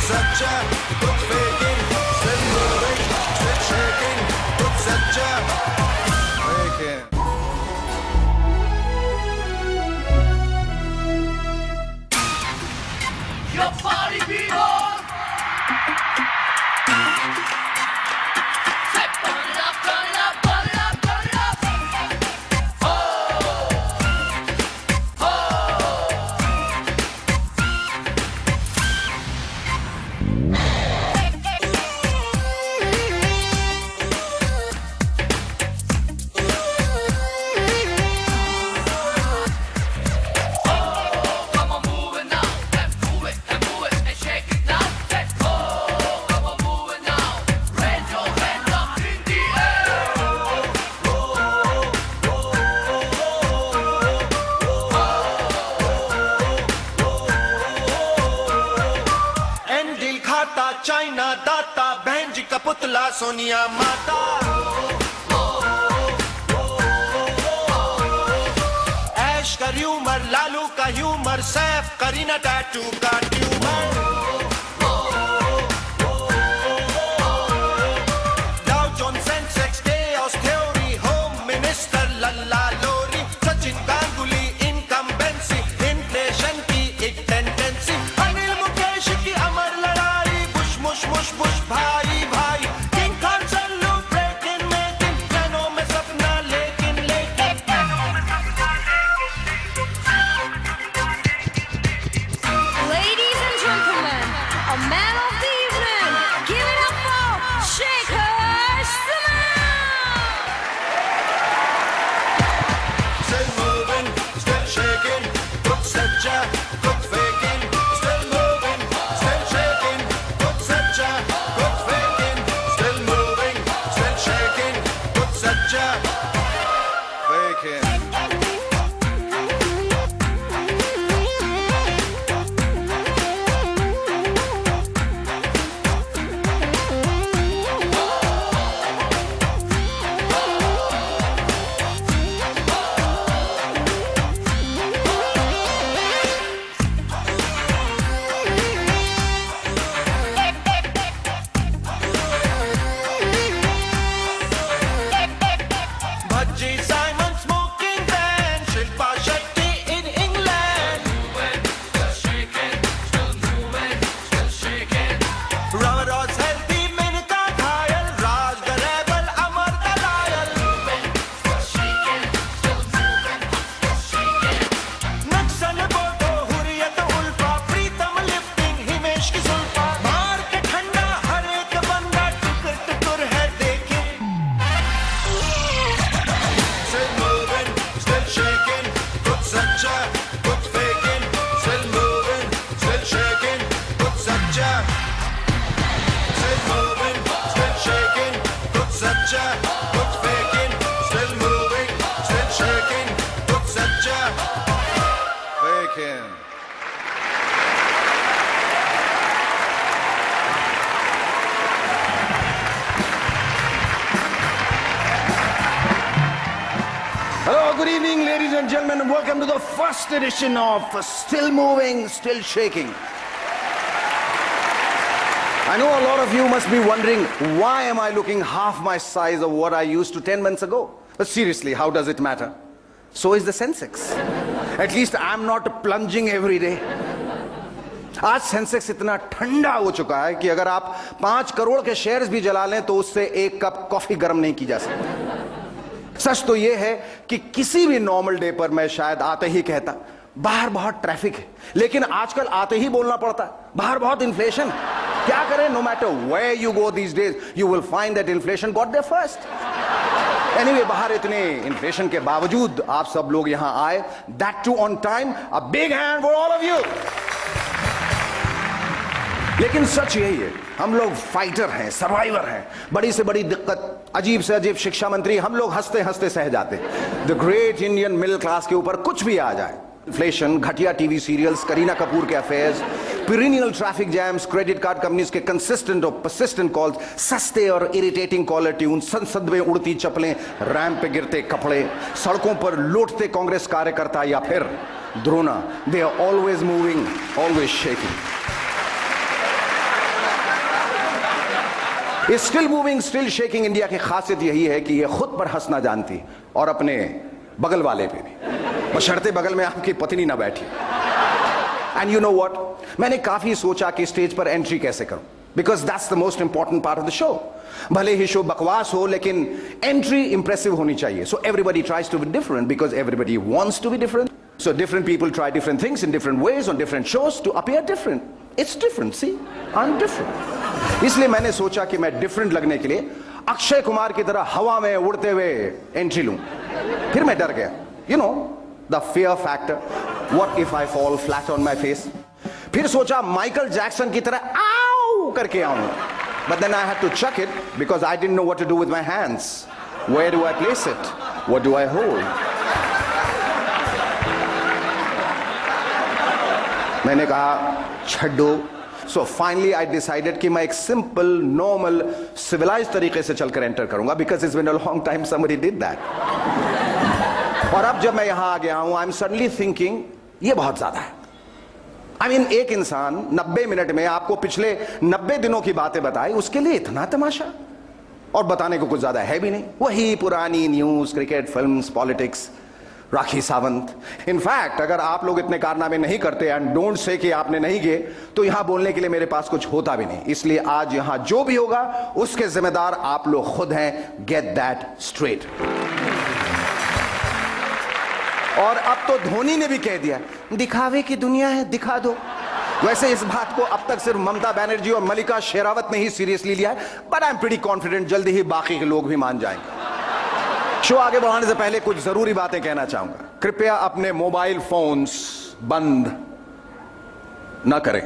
सच्चा, कुछ faking, still moving, still shaking, कुछ सच्चा, faking. Your party people! Say, burn it up, burn it up, burn it up, burn it up! Oh! Oh! Come on, move it now, and move it, and shake it now. Say, oh, come on, move it now. Raise your hands up in the air. एंडिल खाता China दाता बहन जी का पुतला सोनिया माता ऐश का humour Lalu का humour Saif Kareena tattoo का tumour Dow Jones Sensex chaos theory home minister लल्ला लोरी सचिन गांगुली इनकम्बेंसी इन्फ्लेशन की एक टेंडेंसी अनिल मुकेश की अमर लड़ाई बुश मुश मुश बुश भाई भाई king Khan Sallu breaking making प्लानों में सपना लेकिन लेकिन Ladies and gentlemen, a man of the evening, give it up for Shekhar Suman! Still moving, still shaking, कुछ सच्चा, कुछ faking. Still moving, still shaking, कुछ सच्चा, कुछ faking. Still moving, still shaking, कुछ सच्चा, faking. Bhaji Simon smoking ban, Shilpa Shetty in England. Still shaking, still moving, still shaking. Ramarod's healthy, Menka Ghayal, Raj the rebel, Amar the loyal. Still shaking, still moving, still shaking. Naxal Bodo, Hurriyat Ulfa, Pritam lifting, Himesh की सुल्फा. मार के ठंडा हर एक बंदा टुकर टुकर है देखे. Still moving, still shaking, कुछ सच्चा, कुछ faking. Still moving, still shaking, कुछ सच्चा. Still moving, still shaking, कुछ सच्चा, कुछ faking. Still moving, still shaking, कुछ सच्चा, faking. Hello, good evening, ladies and gentlemen, and welcome to the first edition of Still Moving, Still Shaking. I know a lot of you must be wondering, why am I looking half my size of what I used to 10 months ago? But seriously, how does it matter? So is the Sensex. At least I'm not plunging every day. आज Sensex इतना ठंडा हो चुका है कि अगर आप 5 करोड़ के शेयर्स भी जला लें तो उससे एक कप कॉफी गर्म नहीं की जा सकती। सच तो यह है कि किसी भी नॉर्मल डे पर मैं शायद आते ही कहता बाहर बहुत ट्रैफिक है, लेकिन आजकल आते ही बोलना पड़ता है बाहर बहुत इन्फ्लेशन। क्या करें, no matter where you go these days you will find that inflation got there first. Anyway, बाहर इतने इन्फ्लेशन के बावजूद आप सब लोग यहां आए, that too on time. A big hand for all of you. लेकिन सच यही है, हम लोग फाइटर हैं, सर्वाइवर हैं। बड़ी से बड़ी दिक्कत, अजीब से अजीब शिक्षा मंत्री, हम लोग हंसते हंसते सह जाते। The great Indian middle class के ऊपर कुछ भी आ जाए, इन्फ्लेशन, घटिया टीवी सीरियल्स, करीना कपूर के affairs, perennial traffic jams, credit card companies के consistent और persistent calls, सस्ते और irritating caller tunes, संसद में उड़ती चप्पलें, रैंप पे गिरते कपड़े, सड़कों पर लौटते कांग्रेस कार्यकर्ता या फिर Drona, they are always moving, always shaking. इस still moving still shaking India की खासियत यही है कि ये खुद पर हंसना जानती है और अपने बगल वाले पे भी, बशर्ते बगल में आपकी पत्नी ना बैठी। एंड यू नो व्हाट, मैंने काफी सोचा कि स्टेज पर एंट्री कैसे करूं, because that's the most important part of the show. भले ही शो बकवास हो लेकिन एंट्री इंप्रेसिव होनी चाहिए। So everybody tries to be different because everybody wants to be different. So different people try different things in different ways on different shows to appear different. It's different, see I am different. इसलिए मैंने सोचा कि मैं different लगने के लिए अक्षय कुमार की तरह हवा में उड़ते हुए एंट्री लूं। फिर मैं डर गया, you know the fear factor, what if I fall flat on my face. फिर सोचा माइकल जैक्सन की तरह आओ करके आऊं, but then I had to chuck it because I didn't know what to do with my hands. Where do I place it, what do I hold. मैंने कहा छड्डो। सो फाइनली आई डिसाइडेड कि मैं एक सिंपल नॉर्मल सिविलाइज तरीके से चलकर enter करूंगा, because it's been a long time somebody did that. और अब जब मैं यहां आ गया हूं, आई एम सडनली थिंकिंग ये बहुत ज्यादा है। आई मीन एक इंसान 90 मिनट में आपको पिछले 90 दिनों की बातें बताए, उसके लिए इतना तमाशा, और बताने को कुछ ज्यादा है भी नहीं। वही पुरानी news, cricket, films, politics, Rakhi Sawant. In fact अगर आप लोग इतने कारनामे नहीं करते एंड डोंट से कि आपने नहीं किए, तो यहां बोलने के लिए मेरे पास कुछ होता भी नहीं। इसलिए आज यहां जो भी होगा उसके जिम्मेदार आप लोग खुद हैं। Get that straight. और अब तो धोनी ने भी कह दिया, दिखावे की दुनिया है, दिखा दो। वैसे इस बात को अब तक सिर्फ ममता बनर्जी और मलिका शेरावत ने ही सीरियसली लिया है, but I am pretty confident जल्दी ही बाकी के लोग भी मान जाएंगे। शो आगे बढ़ाने से पहले कुछ जरूरी बातें कहना चाहूंगा। कृपया अपने मोबाइल फोन्स बंद ना करें।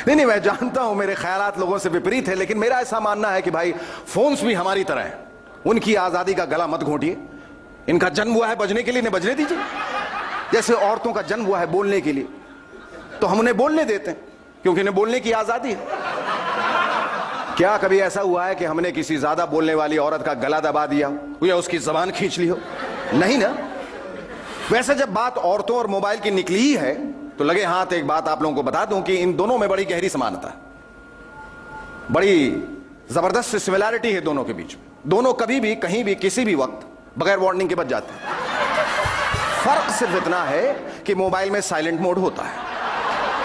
नहीं, मैं जानता हूं मेरे ख्यालात लोगों से विपरीत है, लेकिन मेरा ऐसा मानना है कि भाई फोन्स भी हमारी तरह है। उनकी आजादी का गला मत घोंटिए। इनका जन्म हुआ है बजने के लिए, इन्हें बजने दीजिए। जैसे औरतों का जन्म हुआ है बोलने के लिए, तो हम उन्हें बोलने देते हैं क्योंकि इन्हें बोलने की आजादी है। क्या कभी ऐसा हुआ है कि हमने किसी ज्यादा बोलने वाली औरत का गला दबा दिया हो या उसकी जबान खींच ली हो? नहीं ना। वैसे जब बात औरतों और मोबाइल की निकली ही है, तो लगे हाथ एक बात आप लोगों को बता दूं कि इन दोनों में बड़ी गहरी समानता है। बड़ी जबरदस्त सिमिलैरिटी है दोनों के बीच में। दोनों कभी भी कहीं भी किसी भी वक्त बगैर वार्निंग के बच जाते हैं। फर्क सिर्फ इतना है कि मोबाइल में साइलेंट मोड होता है।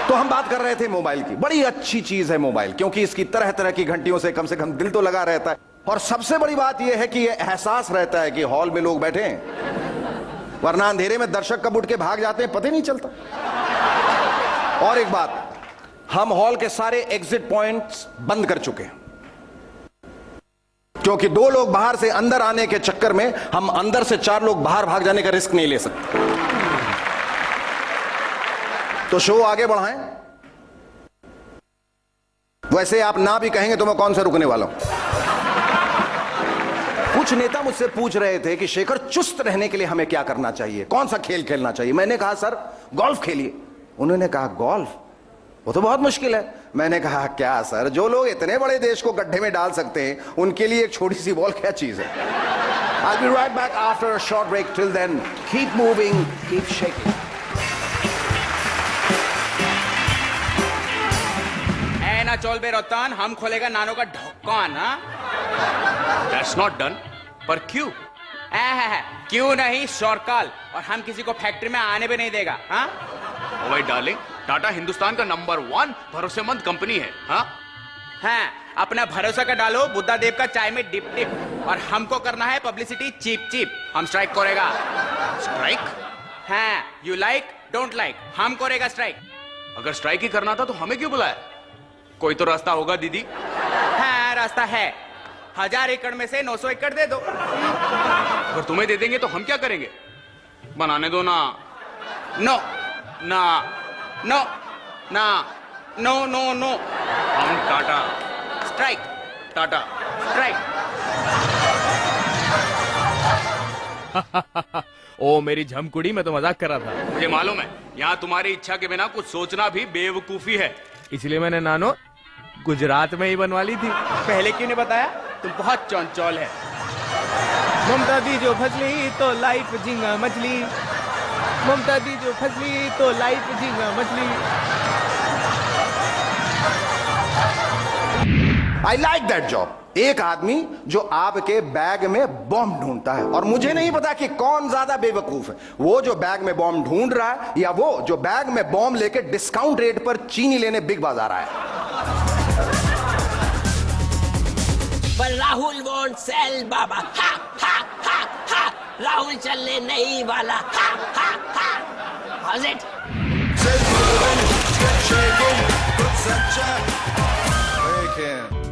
तो हम बात कर रहे थे मोबाइल की। बड़ी अच्छी चीज है मोबाइल, क्योंकि इसकी तरह तरह की घंटियों से कम दिल तो लगा रहता है। और सबसे बड़ी बात यह है कि यह एहसास रहता है कि हॉल में लोग बैठे हैं, वरना अंधेरे में दर्शक कब उठ के भाग जाते हैं पता ही नहीं चलता। और एक बात, हम हॉल के सारे एग्जिट पॉइंट्स बंद कर चुके हैं, क्योंकि 2 लोग बाहर से अंदर आने के चक्कर में हम अंदर से 4 लोग बाहर भाग जाने का रिस्क नहीं ले सकते। तो शो आगे बढ़ाएं। वैसे आप ना भी कहेंगे तो मैं कौन सा रुकने वाला हूं। कुछ नेता मुझसे पूछ रहे थे कि शेखर चुस्त रहने के लिए हमें क्या करना चाहिए, कौन सा खेल खेलना चाहिए। मैंने कहा सर गोल्फ खेलिए। उन्होंने कहा गोल्फ, वो तो बहुत मुश्किल है। मैंने कहा क्या सर, जो लोग इतने बड़े देश को गड्ढे में डाल सकते हैं उनके लिए एक छोटी सी बॉल क्या चीज है। I'll be right back after a short break. Till then, keep moving, keep shaking. ना चोल बे रोतान, हम खोलेगा नानो का ढक्कन। That's not done. पर क्यों? क्यों नहीं, शोरकाल। और हम किसी को फैक्ट्री में आने भी नहीं देगा। हाँ भाई डार्लिंग, टाटा हिंदुस्तान का नंबर 1 भरोसेमंद कंपनी है। हाँ अपना भरोसा का डालो बुद्धा देव का चाय में डिप डिप। और हमको करना है पब्लिसिटी चीप चीप। हम स्ट्राइक करेगा। स्ट्राइक? हाँ, यू लाइक डोंट लाइक, हम करेगा स्ट्राइक। अगर स्ट्राइक ही करना था तो हमें क्यों बुलाया? कोई तो रास्ता होगा दीदी। हाँ रास्ता है। 1000 एकड़ में से 900 एकड़ दे दो। अगर तुम्हें दे देंगे तो हम क्या करेंगे? बनाने दो ना। नो ना नो ना नो नो नो। हम टाटा। स्ट्राइक। टाटा। स्ट्राइक। ओ मेरी झमकुड़ी, मैं तो मजाक कर रहा था। मुझे मालूम है, यहाँ तुम्हारी इच्छा के बिना कुछ सोचना भी बेवकूफी है। इसलिए मैंने नानो गुजरात में ही बनवा ली थी। पहले क्यों नहीं बताया? तुम बहुत चौंचौल है। ममता दी जो फसली तो लाइफ झींगा मछली, ममता दी जो फसली तो लाइफ झींगा मछली। I like that job. एक आदमी जो आपके बैग में बॉम्ब ढूंढता है, और मुझे नहीं पता कि कौन ज्यादा बेवकूफ है, वो जो बैग में बॉम्ब ढूंढ रहा है या वो जो बैग में बॉम्ब लेके डिस्काउंट रेट पर चीनी लेने बिग बाजार आया है। But Rahul won't sell, Baba. Ha, ha, ha, ha. Rahul चलने नहीं वाला. Ha, ha, ha. How's it?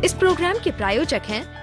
इस प्रोग्राम के प्रायोजक हैं